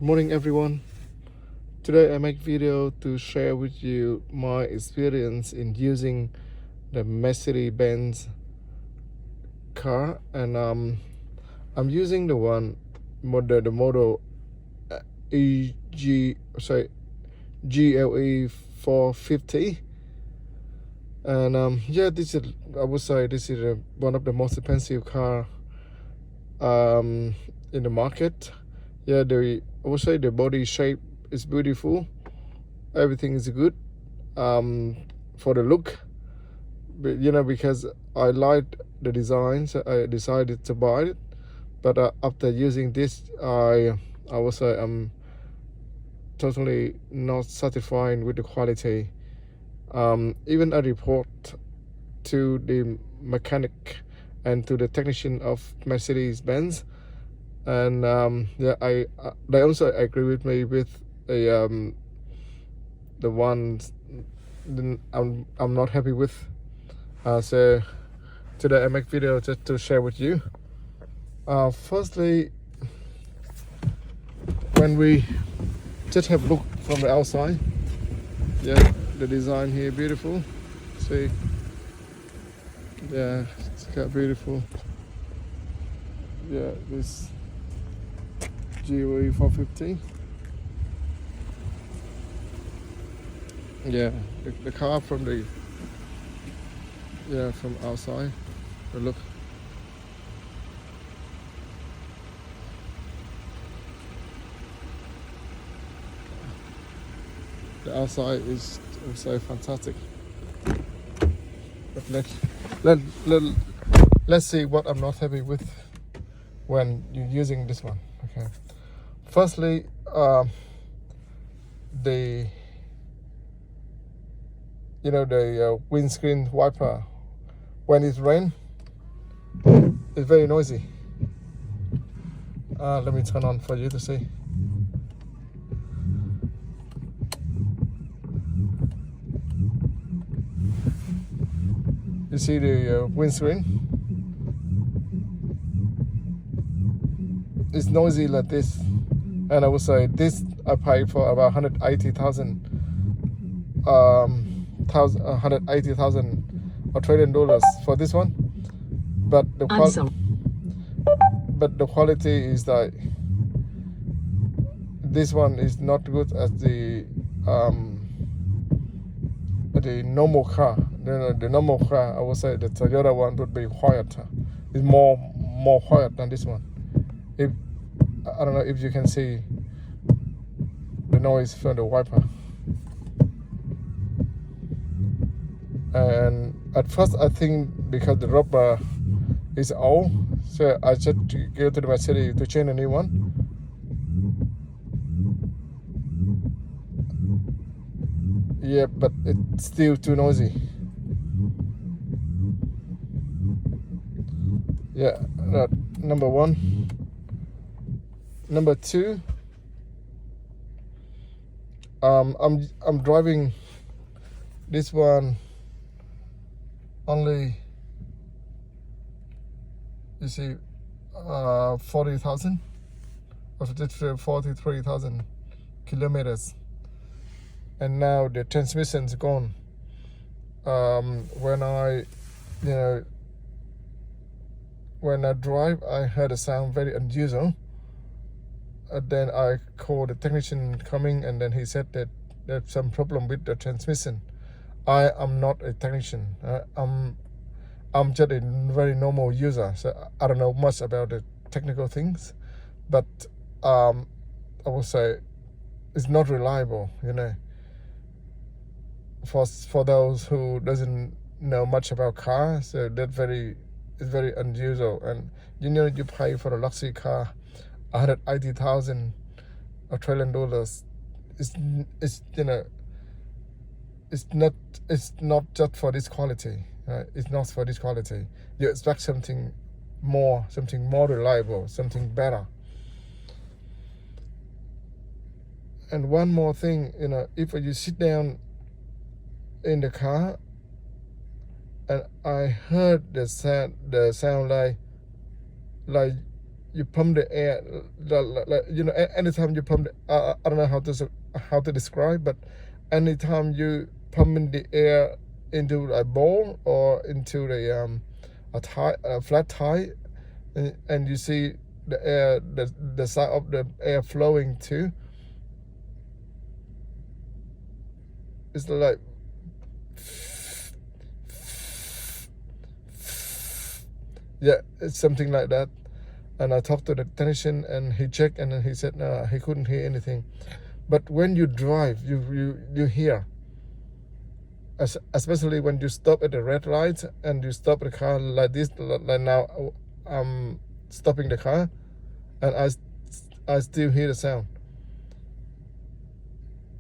Good morning everyone. Today I make video to share with you my experience in using the Mercedes Benz car, and I'm using the model GLE450, and yeah, this is, I would say this is one of the most expensive car in the market. Yeah, I would say the body shape is beautiful. Everything is good for the look. But, because I liked the design, so I decided to buy it. But after using this, I would say I'm totally not satisfied with the quality. Even a report to the mechanic and to the technician of Mercedes Benz, and yeah, they also agree with me with the ones I'm not happy with. So today I make video just to share with you. Firstly, when we just have a look from the outside, yeah, the design here beautiful. See, yeah, it's quite beautiful. Yeah, this GLE450. Yeah, the car from from outside. The look. The outside is also fantastic. But let's see what I'm not happy with when you're using this one. Okay. Firstly, the windscreen wiper, when it rains, it's very noisy. Let me turn on for you to see. You see the windscreen? It's noisy like this, and I would say this I paid for about 180,000 Australian dollars for this one, but the quality is like this one is not good as the normal car. The normal car, I would say the Toyota one would be quieter. It's more quiet than this one. I don't know if you can see the noise from the wiper. And at first I think because the rubber is old, so I just go to the Mercedes to change a new one. Yeah, but it's still too noisy. Yeah, number one. Number two, I'm driving this one only, you see, 40,000 or 43,000 kilometers, and now the transmission's gone. When I drive, I heard a sound very unusual. Then I called the technician coming, and then he said that there's some problem with the transmission. I am not a technician. I'm just a very normal user, so I don't know much about the technical things. But I would say it's not reliable. For those who doesn't know much about cars, so it's very unusual. And you pay for a luxury car 180,000 Australian dollars. It's not just for this quality. It's not for this quality. You expect something more reliable, something better. And one more thing, if you sit down in the car, and I heard the sound like you pump the air, you know, anytime you pump I don't know how to describe, but anytime you pump in the air into a bowl or into the a flat tire, and you see the air, the side of the air flowing too, it's like yeah, it's something like that. And I talked to the technician, and he checked, and then he said no, he couldn't hear anything. But when you drive, you hear, especially when you stop at the red light and you stop the car like this, like now I'm stopping the car, and I still hear the sound.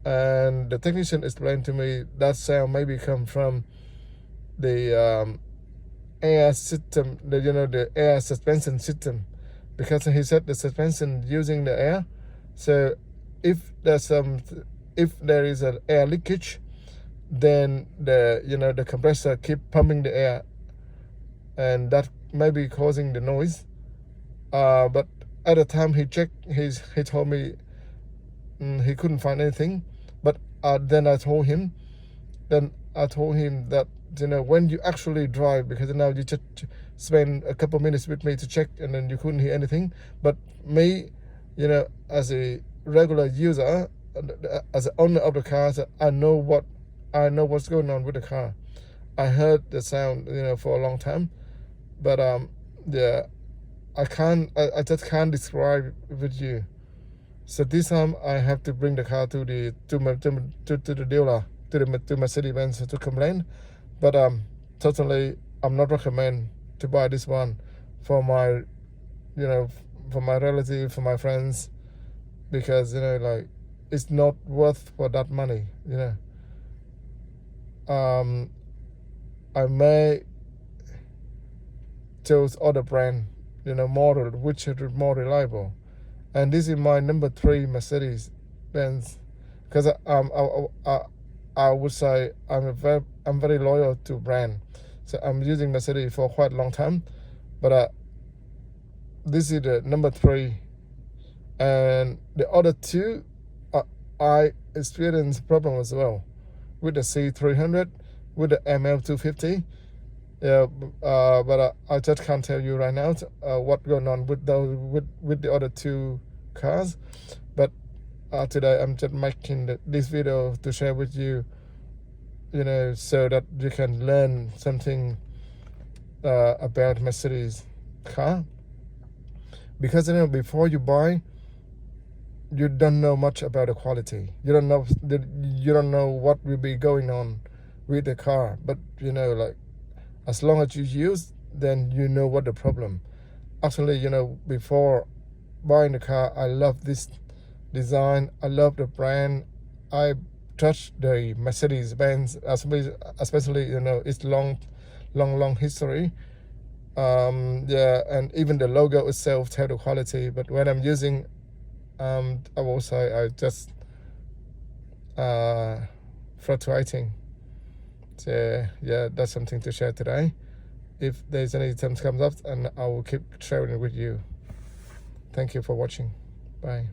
And the technician explained to me that sound maybe come from the air system, the air suspension system, because he said the suspension using the air. So if there is an air leakage, then the compressor keep pumping the air, and that may be causing the noise. But at the time he checked, he told me he couldn't find anything. But then I told him that when you actually drive, because now you just spend a couple minutes with me to check, and then you couldn't hear anything. But me, as a regular user, as an owner of the car, I know what's going on with the car. I heard the sound, for a long time, but yeah, I just can't describe with you. So this time I have to bring the car to the dealer, to Mercedes-Benz to complain. But totally, I'm not recommend to buy this one for my, for my relative, for my friends, because it's not worth for that money. I may choose other brand, model which is more reliable. And this is my number 3 Mercedes-Benz, because I would say I'm very loyal to brand. So I'm using Mercedes for quite a long time, but this is the number 3, and the other 2 I experienced problem as well with the C300, with the ML250. Yeah, but I just can't tell you right now what's going on with the other 2 cars. But today I'm just making this video to share with you, so that you can learn something about Mercedes car. Because before you buy, you don't know much about the quality. You don't know what will be going on with the car. But as long as you use, then you know what the problem. Actually, before buying the car, I love this design. I love the brand. I touched the Mercedes-Benz, especially its long history. Yeah, and even the logo itself tells the quality. But when I'm using, I will say I just fluctuating. So yeah, that's something to share today. If there's any time comes up, and I will keep sharing it with you. Thank you for watching. Bye.